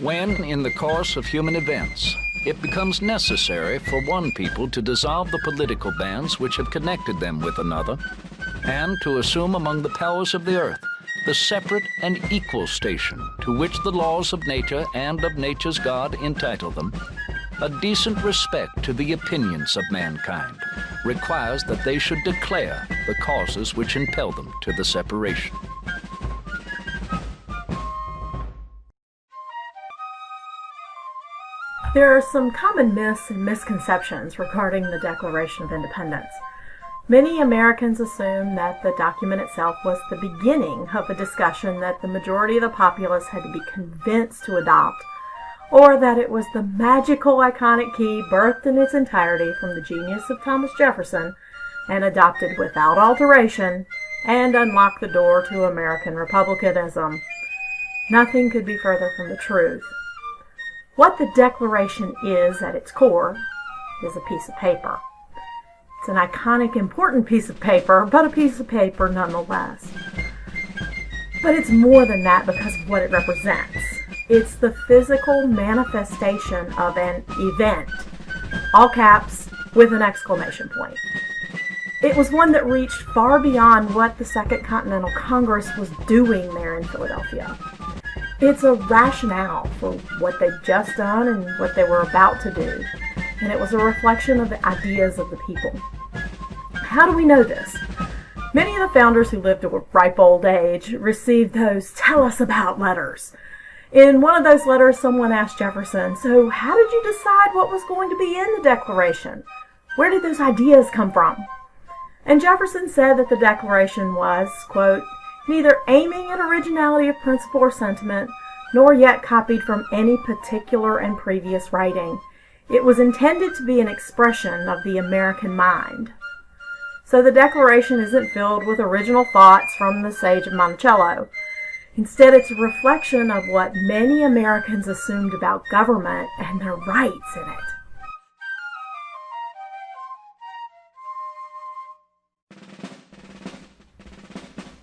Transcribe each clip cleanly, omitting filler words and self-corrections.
When, in the course of human events, it becomes necessary for one people to dissolve the political bands which have connected them with another, and to assume among the powers of the earth the separate and equal station to which the laws of nature and of nature's God entitle them, a decent respect to the opinions of mankind requires that they should declare the causes which impel them to the separation. There are some common myths and misconceptions regarding the Declaration of Independence. Many Americans assume that the document itself was the beginning of a discussion that the majority of the populace had to be convinced to adopt, or that it was the magical iconic key birthed in its entirety from the genius of Thomas Jefferson and adopted without alteration and unlocked the door to American republicanism. Nothing could be further from the truth. What the Declaration is at its core is a piece of paper. It's an iconic, important piece of paper, but a piece of paper nonetheless. But it's more than that because of what it represents. It's the physical manifestation of an event, all caps with an exclamation point. It was one that reached far beyond what the Second Continental Congress was doing there in Philadelphia. It's a rationale for what they'd just done and what they were about to do, and it was a reflection of the ideas of the people. How do we know this? Many of the founders who lived to a ripe old age received those "tell us about" letters. In one of those letters, someone asked Jefferson, "So how did you decide what was going to be in the Declaration? Where did those ideas come from?" And Jefferson said that the Declaration was, quote, "neither aiming at originality of principle or sentiment, nor yet copied from any particular and previous writing. It was intended to be an expression of the American mind." So the Declaration isn't filled with original thoughts from the sage of Monticello. Instead, it's a reflection of what many Americans assumed about government and their rights in it.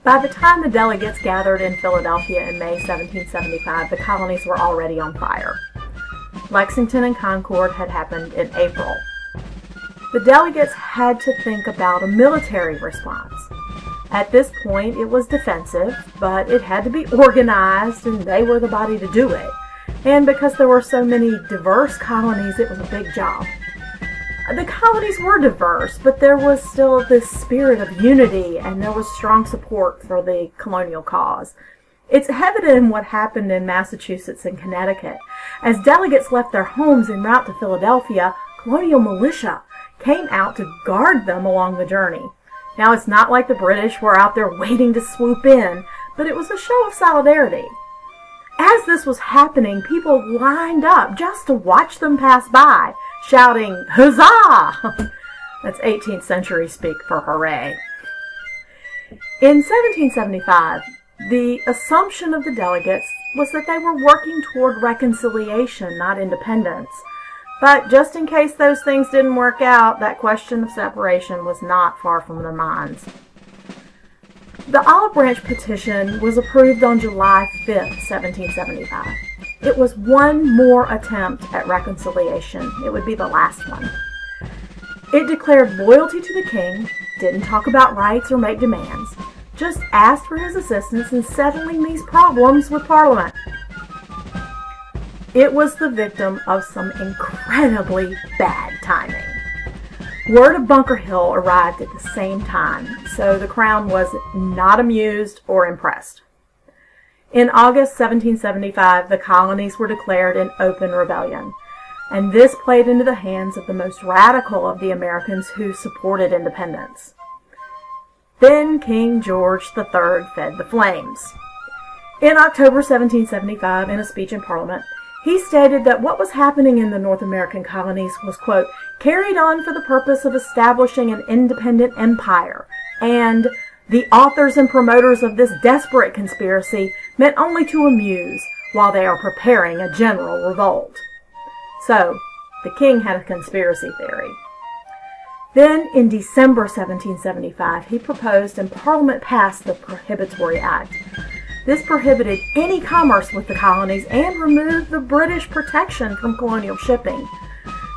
By the time the delegates gathered in Philadelphia in May 1775, the colonies were already on fire. Lexington and Concord had happened in April. The delegates had to think about a military response. At this point, it was defensive, but it had to be organized, and they were the body to do it. And because there were so many diverse colonies, it was a big job. The colonies were diverse, but there was still this spirit of unity, and there was strong support for the colonial cause. It's evident in what happened in Massachusetts and Connecticut. As delegates left their homes en route to Philadelphia, colonial militia came out to guard them along the journey. Now, it's not like the British were out there waiting to swoop in, but it was a show of solidarity. As this was happening, people lined up just to watch them pass by, shouting, "Huzzah!" That's 18th century speak for hooray. In 1775, the assumption of the delegates was that they were working toward reconciliation, not independence. But just in case those things didn't work out, that question of separation was not far from their minds. The Olive Branch Petition was approved on July 5th, 1775. It was one more attempt at reconciliation. It would be the last one. It declared loyalty to the king, didn't talk about rights or make demands, just asked for his assistance in settling these problems with Parliament. It was the victim of some incredibly bad timing. Word of Bunker Hill arrived at the same time, so the Crown was not amused or impressed. In August 1775, the colonies were declared in open rebellion, and this played into the hands of the most radical of the Americans who supported independence. Then King George III fed the flames. In October 1775, in a speech in Parliament, he stated that what was happening in the North American colonies was, quote, "carried on for the purpose of establishing an independent empire, and the authors and promoters of this desperate conspiracy meant only to amuse while they are preparing a general revolt." So, the king had a conspiracy theory. Then, in December 1775, he proposed and Parliament passed the Prohibitory Act. This prohibited any commerce with the colonies and removed the British protection from colonial shipping.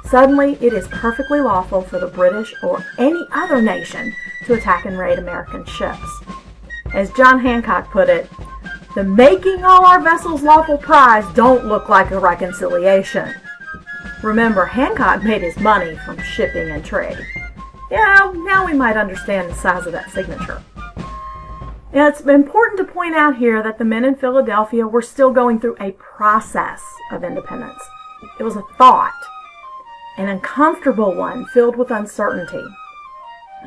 Suddenly, it is perfectly lawful for the British or any other nation to attack and raid American ships. As John Hancock put it, the making all our vessels lawful prize don't look like a reconciliation. Remember, Hancock made his money from shipping and trade. Yeah, now we might understand the size of that signature. Now, it's important to point out here that the men in Philadelphia were still going through a process of independence. It was a thought, an uncomfortable one filled with uncertainty.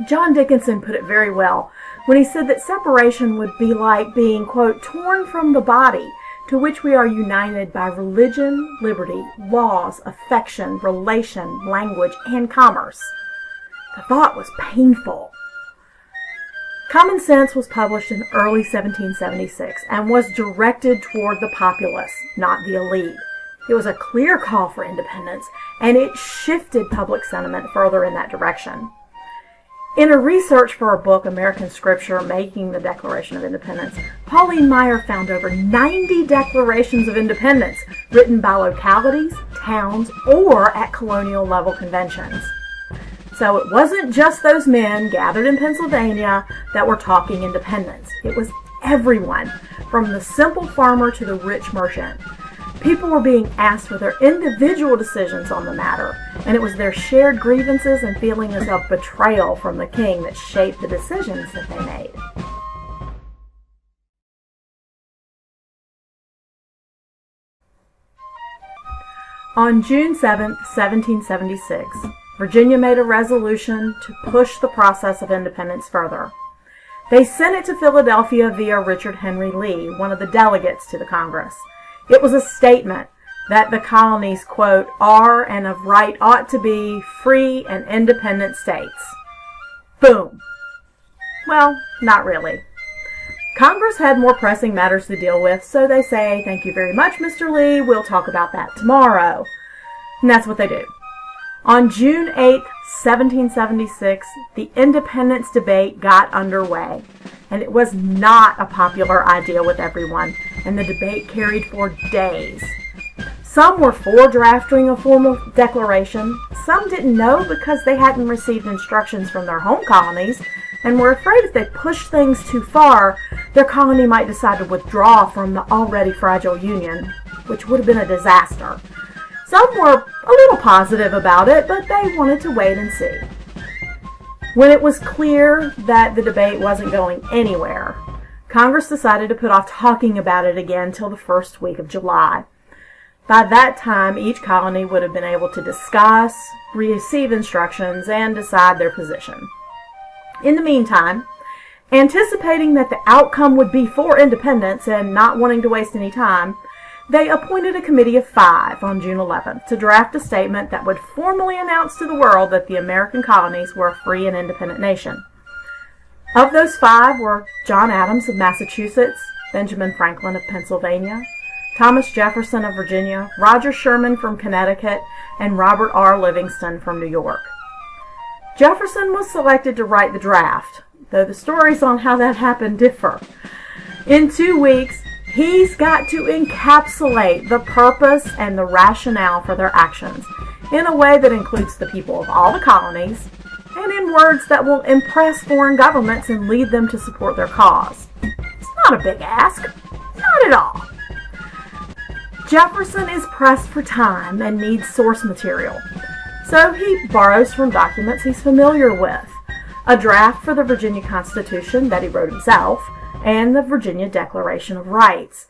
John Dickinson put it very well when he said that separation would be like being, quote, torn from the body to which we are united by religion, liberty, laws, affection, relation, language, and commerce. The thought was painful. Common Sense was published in early 1776 and was directed toward the populace, not the elite. It was a clear call for independence, and it shifted public sentiment further in that direction. In a research for her book, American Scripture, Making the Declaration of Independence, Pauline Maier found over 90 declarations of independence written by localities, towns, or at colonial level conventions. So it wasn't just those men gathered in Pennsylvania that were talking independence. It was everyone, from the simple farmer to the rich merchant. People were being asked for their individual decisions on the matter, and it was their shared grievances and feelings of betrayal from the king that shaped the decisions that they made. On June 7, 1776, Virginia made a resolution to push the process of independence further. They sent it to Philadelphia via Richard Henry Lee, one of the delegates to the Congress. It was a statement that the colonies, quote, are and of right ought to be free and independent states. Boom. Well, not really. Congress had more pressing matters to deal with, so they say, thank you very much, Mr. Lee, we'll talk about that tomorrow. And that's what they do. On June 8, 1776, the independence debate got underway, and it was not a popular idea with everyone, and the debate carried for days. Some were for drafting a formal declaration. Some didn't know because they hadn't received instructions from their home colonies and were afraid if they pushed things too far, their colony might decide to withdraw from the already fragile Union, which would have been a disaster. Some were a little positive about it, but they wanted to wait and see. When it was clear that the debate wasn't going anywhere, Congress decided to put off talking about it again till the first week of July. By that time, each colony would have been able to discuss, receive instructions, and decide their position. In the meantime, anticipating that the outcome would be for independence and not wanting to waste any time, they appointed a committee of 5 on June 11th to draft a statement that would formally announce to the world that the American colonies were a free and independent nation. Of those 5 were John Adams of Massachusetts, Benjamin Franklin of Pennsylvania, Thomas Jefferson of Virginia, Roger Sherman from Connecticut, and Robert R. Livingston from New York. Jefferson was selected to write the draft, though the stories on how that happened differ. In 2 weeks, he's got to encapsulate the purpose and the rationale for their actions in a way that includes the people of all the colonies and in words that will impress foreign governments and lead them to support their cause. It's not a big ask. Not at all. Jefferson is pressed for time and needs source material, so he borrows from documents he's familiar with, a draft for the Virginia Constitution that he wrote himself, and the Virginia Declaration of Rights,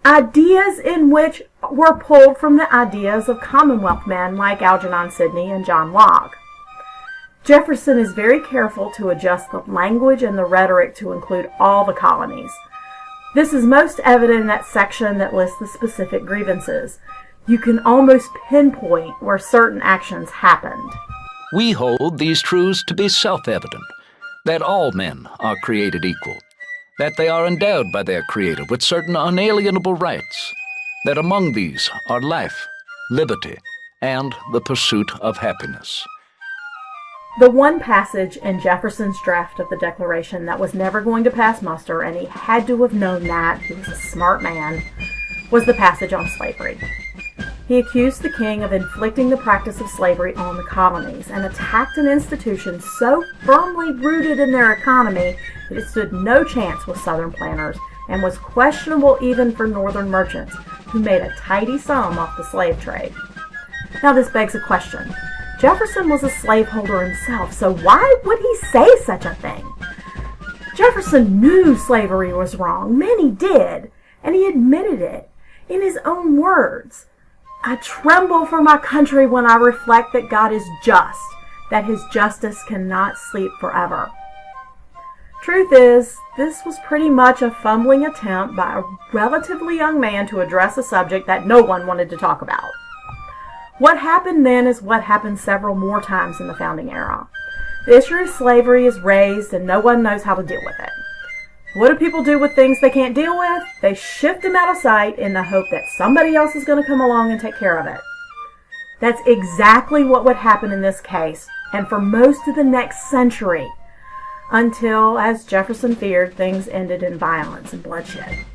ideas in which were pulled from the ideas of Commonwealth men like Algernon Sidney and John Locke. Jefferson is very careful to adjust the language and the rhetoric to include all the colonies. This is most evident in that section that lists the specific grievances. You can almost pinpoint where certain actions happened. We hold these truths to be self-evident, that all men are created equal, that they are endowed by their Creator with certain unalienable rights, that among these are life, liberty, and the pursuit of happiness. The one passage in Jefferson's draft of the Declaration that was never going to pass muster, and he had to have known that, he was a smart man, was the passage on slavery. He accused the king of inflicting the practice of slavery on the colonies and attacked an institution so firmly rooted in their economy that it stood no chance with Southern planters and was questionable even for Northern merchants who made a tidy sum off the slave trade. Now this begs a question. Jefferson was a slaveholder himself, so why would he say such a thing? Jefferson knew slavery was wrong. Many did, and he admitted it in his own words. I tremble for my country when I reflect that God is just, that his justice cannot sleep forever. Truth is, this was pretty much a fumbling attempt by a relatively young man to address a subject that no one wanted to talk about. What happened then is what happened several more times in the founding era. The issue of slavery is raised and no one knows how to deal with it. What do people do with things they can't deal with? They shift them out of sight in the hope that somebody else is going to come along and take care of it. That's exactly what would happen in this case, and for most of the next century, until, as Jefferson feared, things ended in violence and bloodshed.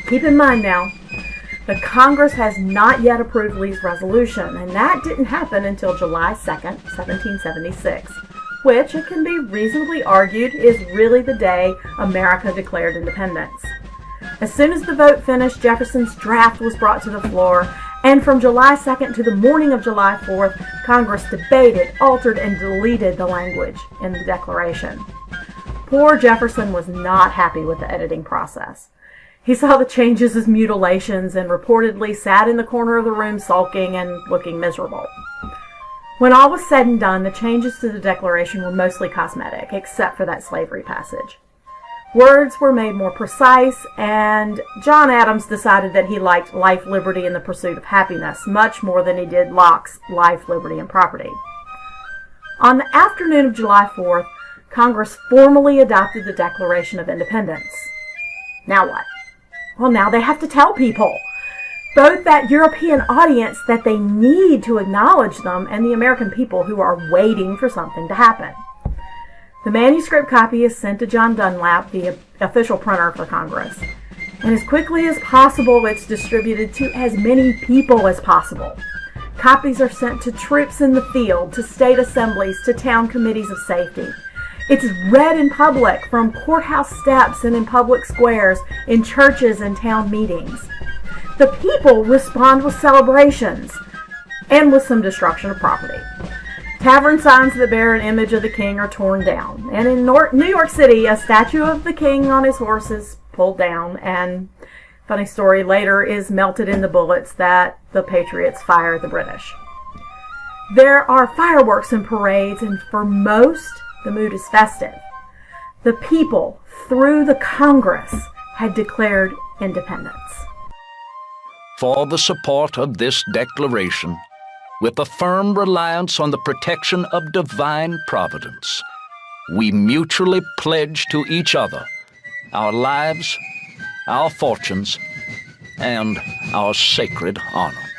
Keep in mind now, the Congress has not yet approved Lee's resolution, and that didn't happen until July 2nd, 1776, which, it can be reasonably argued, is really the day America declared independence. As soon as the vote finished, Jefferson's draft was brought to the floor, and from July 2nd to the morning of July 4th, Congress debated, altered, and deleted the language in the Declaration. Poor Jefferson was not happy with the editing process. He saw the changes as mutilations and reportedly sat in the corner of the room sulking and looking miserable. When all was said and done, the changes to the Declaration were mostly cosmetic, except for that slavery passage. Words were made more precise, and John Adams decided that he liked life, liberty, and the pursuit of happiness much more than he did Locke's life, liberty, and property. On the afternoon of July 4th, Congress formally adopted the Declaration of Independence. Now what? Well, now they have to tell people, both that European audience that they need to acknowledge them and the American people who are waiting for something to happen. The manuscript copy is sent to John Dunlap, the official printer for Congress, and as quickly as possible it's distributed to as many people as possible. Copies are sent to troops in the field, to state assemblies, to town committees of safety. It's read in public from courthouse steps and in public squares, in churches and town meetings. The people respond with celebrations and with some destruction of property. Tavern signs that bear an image of the king are torn down. And in New York City, a statue of the king on his horse is pulled down, and, funny story, later is melted in the bullets that the Patriots fire at the British. There are fireworks and parades, and for most, the mood is festive. The people, through the Congress, had declared independence. For the support of this declaration, with a firm reliance on the protection of divine providence, we mutually pledge to each other our lives, our fortunes, and our sacred honor.